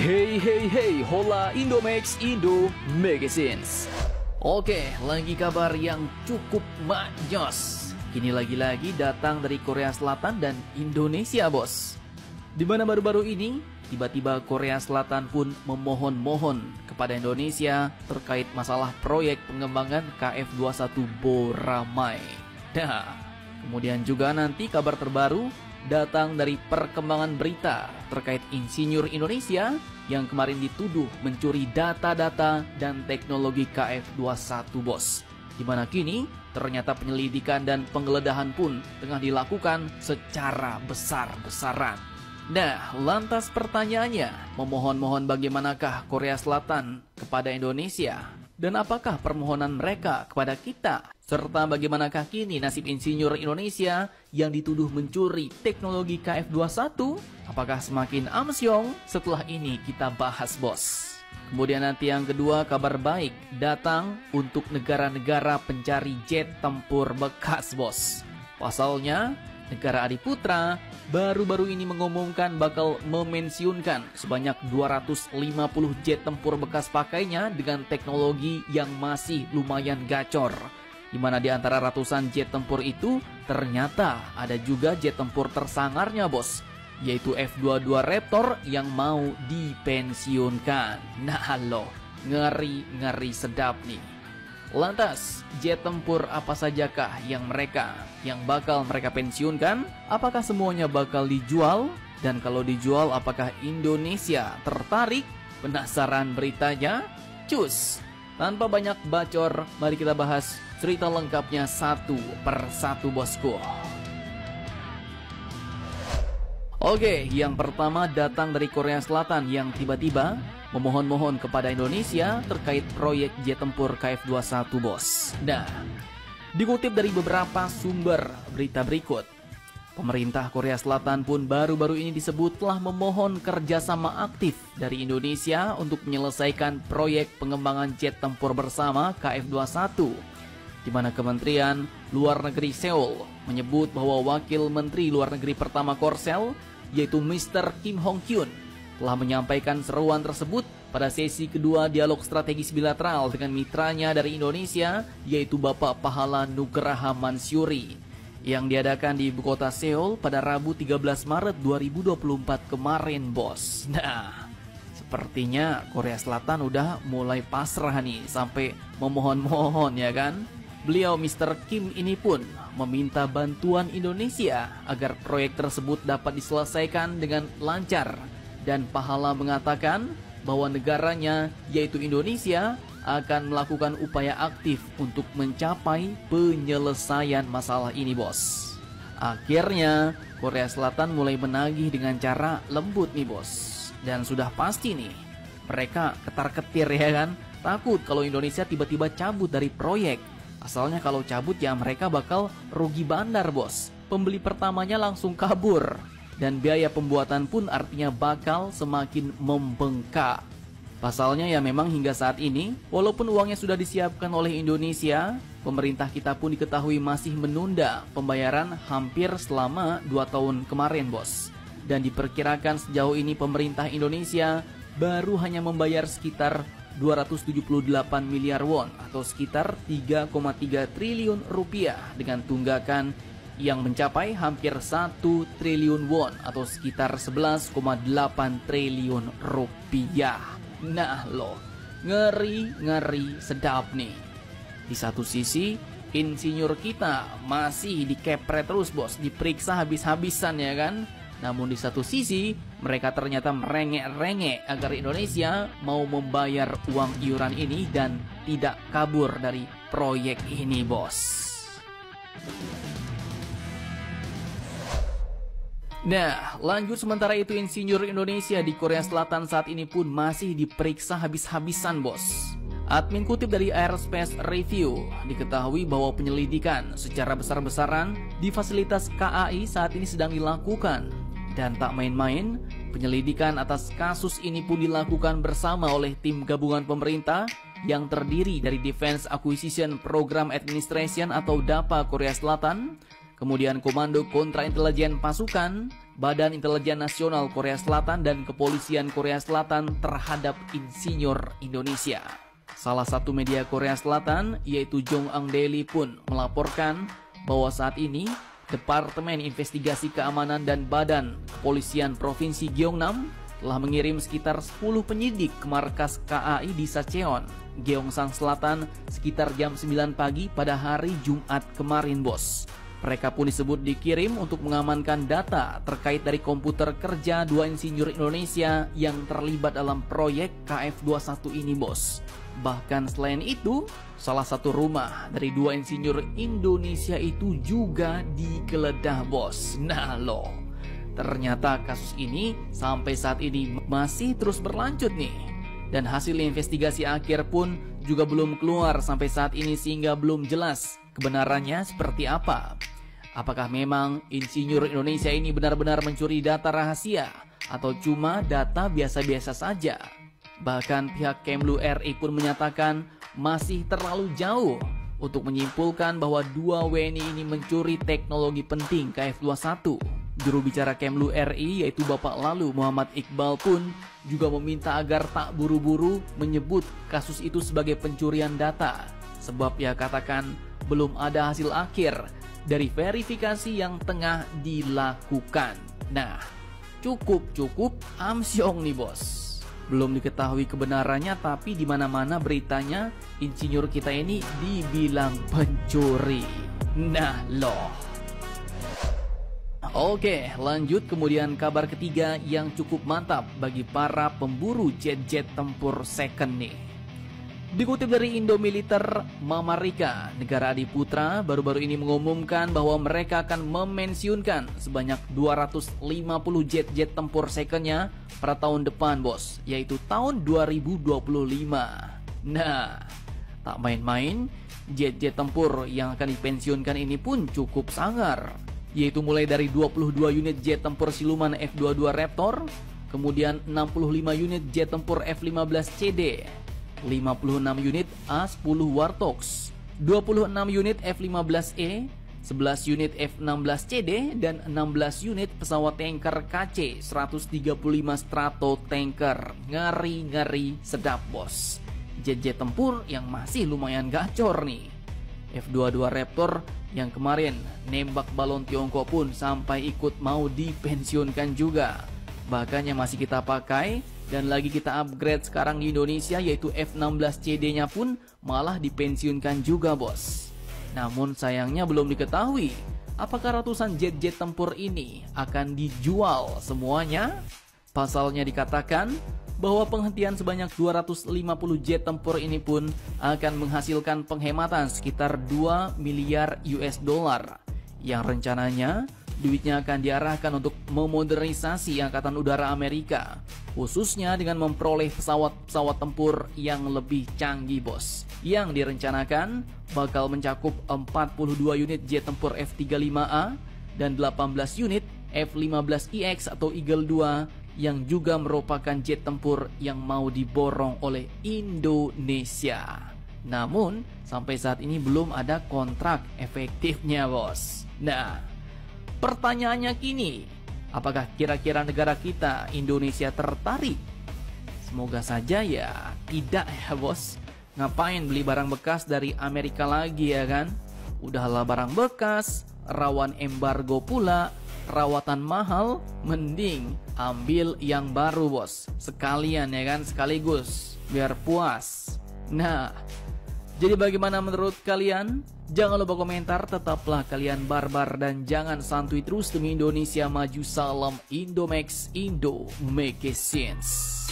Hey hey hey, hola Indomax Indo Magazines. Oke, lagi kabar yang cukup majos. Kini lagi-lagi datang dari Korea Selatan dan Indonesia, bos. Di mana baru-baru ini tiba-tiba Korea Selatan pun memohon-mohon kepada Indonesia terkait masalah proyek pengembangan KF21 Boramae. Nah, kemudian juga nanti kabar terbaru datang dari perkembangan berita terkait insinyur Indonesia yang kemarin dituduh mencuri data-data dan teknologi KF21, bos. Dimana kini ternyata penyelidikan dan penggeledahan pun tengah dilakukan secara besar-besaran. Nah, lantas pertanyaannya, memohon-mohon bagaimanakah Korea Selatan kepada Indonesia? Dan apakah permohonan mereka kepada kita? Serta bagaimanakah kini nasib insinyur Indonesia yang dituduh mencuri teknologi KF21? Apakah semakin amsyong? Setelah ini kita bahas, bos. Kemudian nanti yang kedua, kabar baik datang untuk negara-negara pencari jet tempur bekas, bos. Pasalnya, negara Adiputra baru-baru ini mengumumkan bakal memensiunkan sebanyak 250 jet tempur bekas pakainya dengan teknologi yang masih lumayan gacor. Di mana di antara ratusan jet tempur itu ternyata ada juga jet tempur tersangarnya, bos, yaitu F-22 Raptor yang mau dipensiunkan. Nah loh, ngeri-ngeri sedap nih. Lantas, jet tempur apa sajakah yang bakal mereka pensiunkan? Apakah semuanya bakal dijual? Dan kalau dijual, apakah Indonesia tertarik? Penasaran beritanya? Cus! Tanpa banyak bacor, mari kita bahas cerita lengkapnya satu per satu, bosku. Oke, yang pertama datang dari Korea Selatan yang tiba-tiba memohon-mohon kepada Indonesia terkait proyek jet tempur KF21, bos. Nah, dikutip dari beberapa sumber berita berikut, pemerintah Korea Selatan pun baru-baru ini disebut telah memohon kerjasama aktif dari Indonesia untuk menyelesaikan proyek pengembangan jet tempur bersama KF21, di mana Kementerian Luar Negeri Seoul menyebut bahwa Wakil Menteri Luar Negeri pertama Korsel, yaitu Mr. Kim Hong Kyun, telah menyampaikan seruan tersebut pada sesi kedua dialog strategis bilateral dengan mitranya dari Indonesia, yaitu Bapak Pahala Nugraha Mansuri, yang diadakan di ibu kota Seoul pada Rabu 13 Maret 2024 kemarin, bos. Nah, sepertinya Korea Selatan udah mulai pasrah nih, sampai memohon-mohon, ya kan? Beliau Mr. Kim ini pun meminta bantuan Indonesia agar proyek tersebut dapat diselesaikan dengan lancar. Dan Pahala mengatakan bahwa negaranya, yaitu Indonesia, akan melakukan upaya aktif untuk mencapai penyelesaian masalah ini, bos. Akhirnya, Korea Selatan mulai menagih dengan cara lembut nih, bos. Dan sudah pasti nih, mereka ketar-ketir, ya kan? Takut kalau Indonesia tiba-tiba cabut dari proyek. Asalnya kalau cabut ya mereka bakal rugi bandar, bos. Pembeli pertamanya langsung kabur. Dan biaya pembuatan pun artinya bakal semakin membengkak. Pasalnya ya memang hingga saat ini, walaupun uangnya sudah disiapkan oleh Indonesia, pemerintah kita pun diketahui masih menunda pembayaran hampir selama 2 tahun kemarin, bos. Dan diperkirakan sejauh ini pemerintah Indonesia baru hanya membayar sekitar 278 miliar won atau sekitar 3,3 triliun rupiah dengan tunggakan yang mencapai hampir 1 triliun won atau sekitar 11,8 triliun rupiah. Nah loh, ngeri-ngeri sedap nih. Di satu sisi, insinyur kita masih dikepret terus, bos, diperiksa habis-habisan, ya kan? Namun di satu sisi, mereka ternyata merengek-rengek agar Indonesia mau membayar uang iuran ini dan tidak kabur dari proyek ini, bos. Nah, lanjut sementara itu insinyur Indonesia di Korea Selatan saat ini pun masih diperiksa habis-habisan, bos. Admin kutip dari Aerospace Review, diketahui bahwa penyelidikan secara besar-besaran di fasilitas KAI saat ini sedang dilakukan. Dan tak main-main, penyelidikan atas kasus ini pun dilakukan bersama oleh tim gabungan pemerintah yang terdiri dari Defense Acquisition Program Administration atau DAPA Korea Selatan, kemudian Komando Kontra Intelijen Pasukan, Badan Intelijen Nasional Korea Selatan dan Kepolisian Korea Selatan terhadap insinyur Indonesia. Salah satu media Korea Selatan, yaitu Jongang Daily pun melaporkan bahwa saat ini Departemen Investigasi Keamanan dan Badan Kepolisian Provinsi Gyeongnam telah mengirim sekitar 10 penyidik ke markas KAI di Sacheon, Gyeongsang Selatan sekitar jam 9 pagi pada hari Jumat kemarin, bos. Mereka pun disebut dikirim untuk mengamankan data terkait dari komputer kerja dua insinyur Indonesia yang terlibat dalam proyek KF21 ini, bos. Bahkan selain itu, salah satu rumah dari dua insinyur Indonesia itu juga digeledah, bos. Nah loh, ternyata kasus ini sampai saat ini masih terus berlanjut nih. Dan hasil investigasi akhir pun juga belum keluar sampai saat ini sehingga belum jelas kebenarannya seperti apa. Apakah memang insinyur Indonesia ini benar-benar mencuri data rahasia atau cuma data biasa-biasa saja? Bahkan pihak Kemlu RI pun menyatakan masih terlalu jauh untuk menyimpulkan bahwa dua WNI ini mencuri teknologi penting KF21. Juru bicara Kemlu RI yaitu Bapak Lalu Muhammad Iqbal pun juga meminta agar tak buru-buru menyebut kasus itu sebagai pencurian data. Sebab ia katakan belum ada hasil akhir dari verifikasi yang tengah dilakukan. Nah, cukup amsyong nih, bos. Belum diketahui kebenarannya, tapi di mana-mana beritanya insinyur kita ini dibilang pencuri. Nah loh. Oke, lanjut kemudian kabar ketiga yang cukup mantap bagi para pemburu jet-jet tempur second nih. Dikutip dari Indomiliter, Mamarika, negara adiputra, baru-baru ini mengumumkan bahwa mereka akan memensiunkan sebanyak 250 jet-jet tempur secondnya pada tahun depan, bos, yaitu tahun 2025. Nah, tak main-main, jet-jet tempur yang akan dipensiunkan ini pun cukup sangar, yaitu mulai dari 22 unit jet tempur siluman F-22 Raptor, kemudian 65 unit jet tempur F-15CD, 56 unit A-10 Warthogs, 26 unit F-15E, 11 unit F-16CD, dan 16 unit pesawat tanker KC-135 Strato Tanker. Ngeri-ngeri sedap, bos. Jet-jet tempur yang masih lumayan gacor nih. F-22 Raptor yang kemarin nembak balon Tiongkok pun sampai ikut mau dipensiunkan juga. Bahkan yang masih kita pakai dan lagi kita upgrade sekarang di Indonesia yaitu F-16CD-nya pun malah dipensiunkan juga, bos. Namun sayangnya belum diketahui apakah ratusan jet-jet tempur ini akan dijual semuanya. Pasalnya dikatakan bahwa penghentian sebanyak 250 jet tempur ini pun akan menghasilkan penghematan sekitar 2 miliar US dollar yang rencananya duitnya akan diarahkan untuk memodernisasi Angkatan Udara Amerika, khususnya dengan memperoleh pesawat-pesawat tempur yang lebih canggih, bos, yang direncanakan bakal mencakup 42 unit jet tempur F-35A dan 18 unit F-15EX atau Eagle II yang juga merupakan jet tempur yang mau diborong oleh Indonesia. Namun, sampai saat ini belum ada kontrak efektifnya, bos. Nah, pertanyaannya kini, apakah kira-kira negara kita, Indonesia, tertarik? Semoga saja ya tidak ya, bos. Ngapain beli barang bekas dari Amerika lagi ya kan? Udahlah barang bekas, rawan embargo pula, rawatan mahal, mending ambil yang baru, bos. Sekalian ya kan, sekaligus biar puas. Nah, jadi bagaimana menurut kalian? Jangan lupa komentar, tetaplah kalian barbar dan jangan santuy terus demi Indonesia maju. Salam Indomax, Indo make sense.